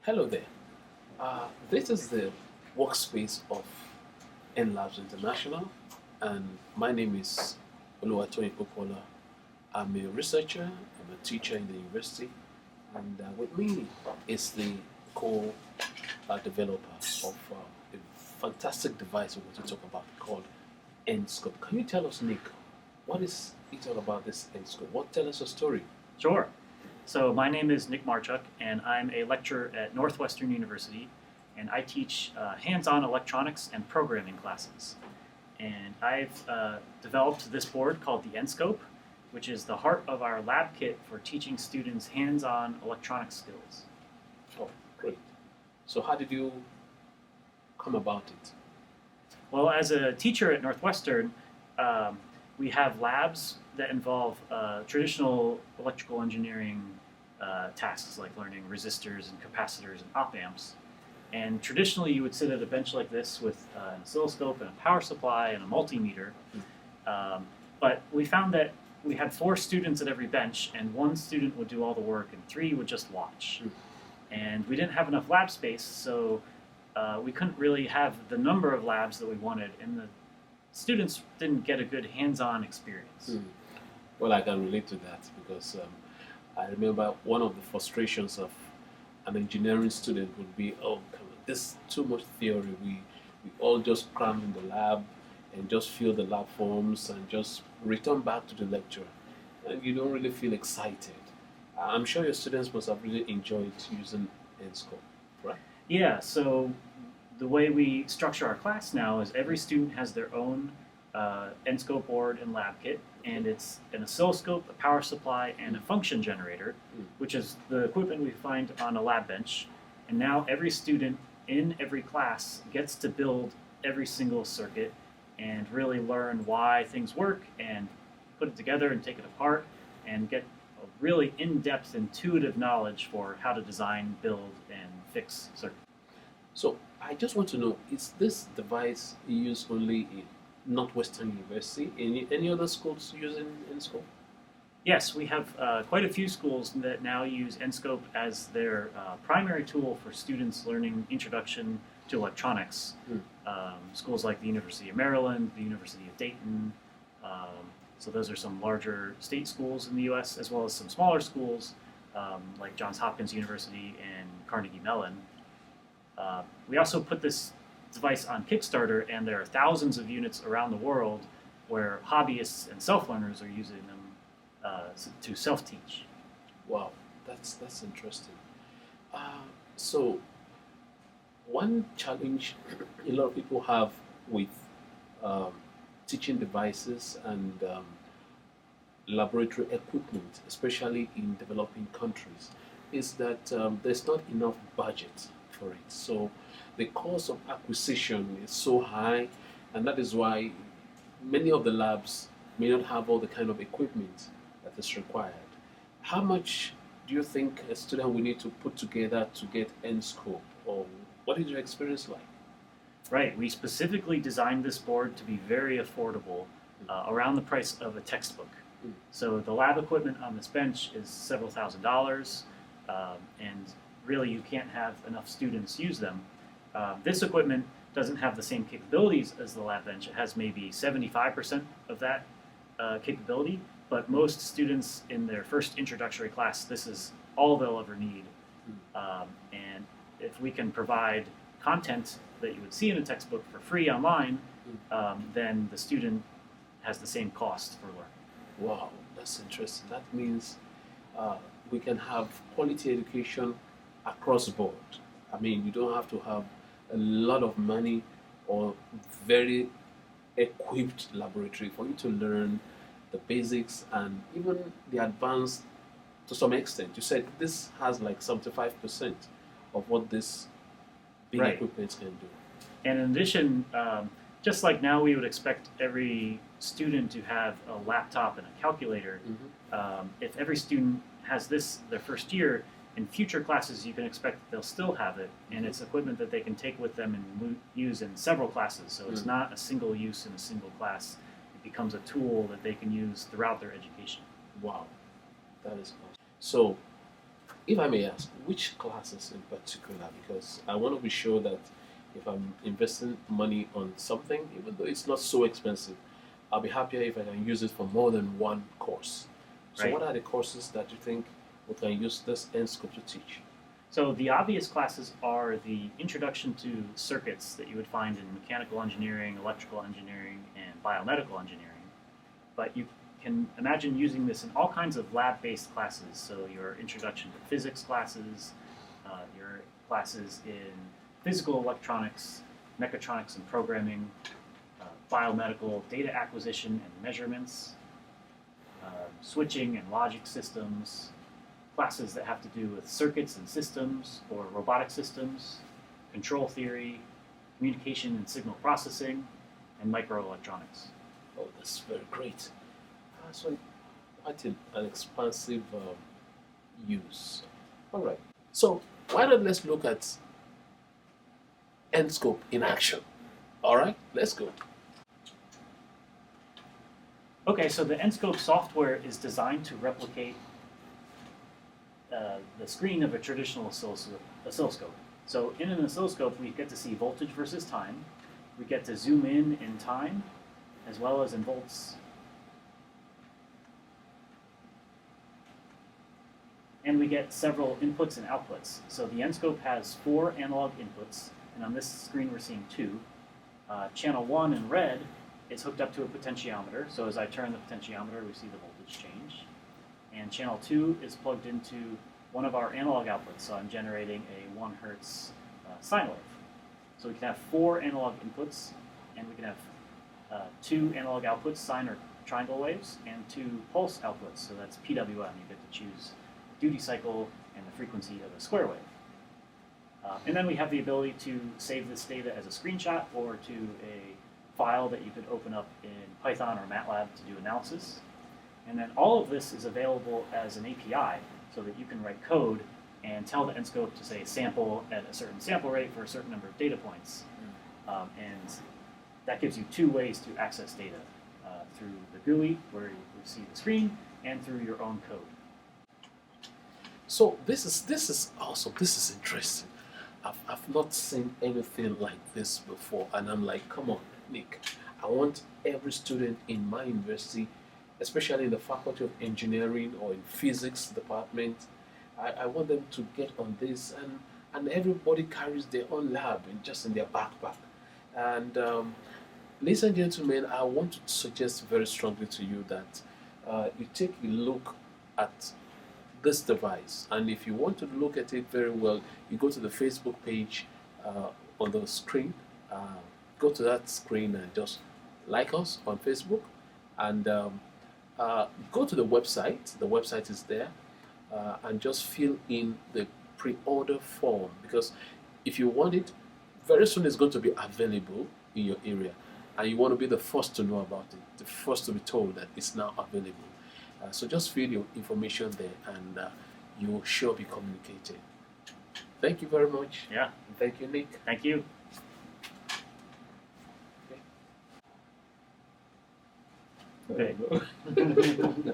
Hello there. This is the workspace of NLabs International, and my name is Oluwatoyin Popola. I'm a researcher, I'm a teacher in the university, and with me is the co-developer of a fantastic device we want to talk about called nScope. Can you tell us, Nick, what is it all about this nScope? Tell us a story. Sure. So my name is Nick Marchuk, and I'm a lecturer at Northwestern University, and I teach hands-on electronics and programming classes. And I've developed this board called the nScope, which is the heart of our lab kit for teaching students hands-on electronic skills. Oh, great. So how did you come about it? Well, as a teacher at Northwestern, we have labs that involve traditional electrical engineering tasks like learning resistors and capacitors and op amps. And traditionally, you would sit at a bench like this with an oscilloscope and a power supply and a multimeter. But we found that we had 4 students at every bench, and 1 student would do all the work, and 3 would just watch. And we didn't have enough lab space, so we couldn't really have the number of labs that we wanted, and the students didn't get a good hands-on experience. Well, I can relate to that because I remember one of the frustrations of an engineering student would be, oh, come on, this is too much theory. We all just cram in the lab and just fill the lab forms and just return back to the lecture. And you don't really feel excited. I'm sure your students must have really enjoyed using nScope, right? Yeah, so the way we structure our class now is every student has their own nScope board and lab kit, and it's an oscilloscope, a power supply, and a function generator, which is the equipment we find on a lab bench. And now every student in every class gets to build every single circuit and really learn why things work and put it together and take it apart and get a really in-depth intuitive knowledge for how to design, build, and fix circuits. So I just want to know, is this device used only in Northwestern University? Any other schools using nScope? Yes, we have quite a few schools that now use nScope as their primary tool for students learning introduction to electronics. Schools like the University of Maryland, the University of Dayton. So those are some larger state schools in the U.S., as well as some smaller schools like Johns Hopkins University and Carnegie Mellon. We also put this device on Kickstarter, and there are thousands of units around the world where hobbyists and self-learners are using them to self-teach. Wow, that's interesting. So one challenge a lot of people have with teaching devices and laboratory equipment, especially in developing countries, is that there's not enough budget for it. So the cost of acquisition is so high, and that is why many of the labs may not have all the kind of equipment that is required. How much do you think a student will need to put together to get nScope, or what is your experience like? Right, we specifically designed this board to be very affordable, around the price of a textbook. So the lab equipment on this bench is several $1,000s, and really you can't have enough students use them. This equipment doesn't have the same capabilities as the lab bench. It has maybe 75% of that capability, but most students in their first introductory class, this is all they'll ever need. And if we can provide content that you would see in a textbook for free online, then the student has the same cost for learning. Wow, that's interesting. That means we can have quality education across the board. I mean, you don't have to have a lot of money or very equipped laboratory for you to learn the basics and even the advanced to some extent. You said this has like 75% of what this big Right. equipment can do. And in addition, just like now we would expect every student to have a laptop and a calculator, if every student has this their first year, in future classes you can expect that they'll still have it, and it's equipment that they can take with them and use in several classes. So it's not a single use in a single class. It becomes a tool that they can use throughout their education. Wow, that is awesome. So If I may ask, which classes in particular? Because I want to be sure that if I'm investing money on something, even though it's not so expensive, I'll be happier if I can use it for more than one course. So, Right. what are the courses that you think we can use this nScope to teach? So the obvious classes are the introduction to circuits that you would find in mechanical engineering, electrical engineering, and biomedical engineering. But you can imagine using this in all kinds of lab-based classes. So your introduction to physics classes, your classes in physical electronics, mechatronics and programming, biomedical data acquisition and measurements, switching and logic systems, classes that have to do with circuits and systems or robotic systems, control theory, communication and signal processing, and microelectronics. Oh, that's very great. So, quite an expansive use. All right. So, why not let's look at nScope in action? All right, let's go. Okay, so the nScope software is designed to replicate the screen of a traditional oscilloscope. So in an oscilloscope, we get to see voltage versus time. We get to zoom in time, as well as in volts. And we get several inputs and outputs. So the nScope has 4 analog inputs, and on this screen we're seeing 2. Channel 1 in red is hooked up to a potentiometer, so as I turn the potentiometer, we see the voltage change. And channel 2 is plugged into one of our analog outputs, so I'm generating a 1 hertz sine wave. So we can have 4 analog inputs, and we can have 2 analog outputs, sine or triangle waves, and 2 pulse outputs, so that's PWM. You get to choose the duty cycle and the frequency of a square wave. And then we have the ability to save this data as a screenshot or to a file that you could open up in Python or MATLAB to do analysis. And then all of this is available as an API so that you can write code and tell the nScope to, say, sample at a certain sample rate for a certain number of data points. And that gives you 2 ways to access data, through the GUI, where you see the screen, and through your own code. So this is awesome. This is interesting. I've not seen anything like this before, and I'm like, come on, Nick. I want every student in my university, especially in the Faculty of Engineering or in Physics department, I want them to get on this, and everybody carries their own lab just in their backpack. And ladies and gentlemen, I want to suggest very strongly to you that you take a look at this device, and if you want to look at it very well, you go to the Facebook page on the screen. Go to that screen and just like us on Facebook, and go to the website. The website is there, and just fill in the pre-order form, because if you want it, very soon it's going to be available in your area, and you want to be the first to know about it, the first to be told that it's now available. So just fill your information there, and you will sure be communicated. Thank you very much. Yeah. Thank you, Nick. Thank you. Okay. Okay.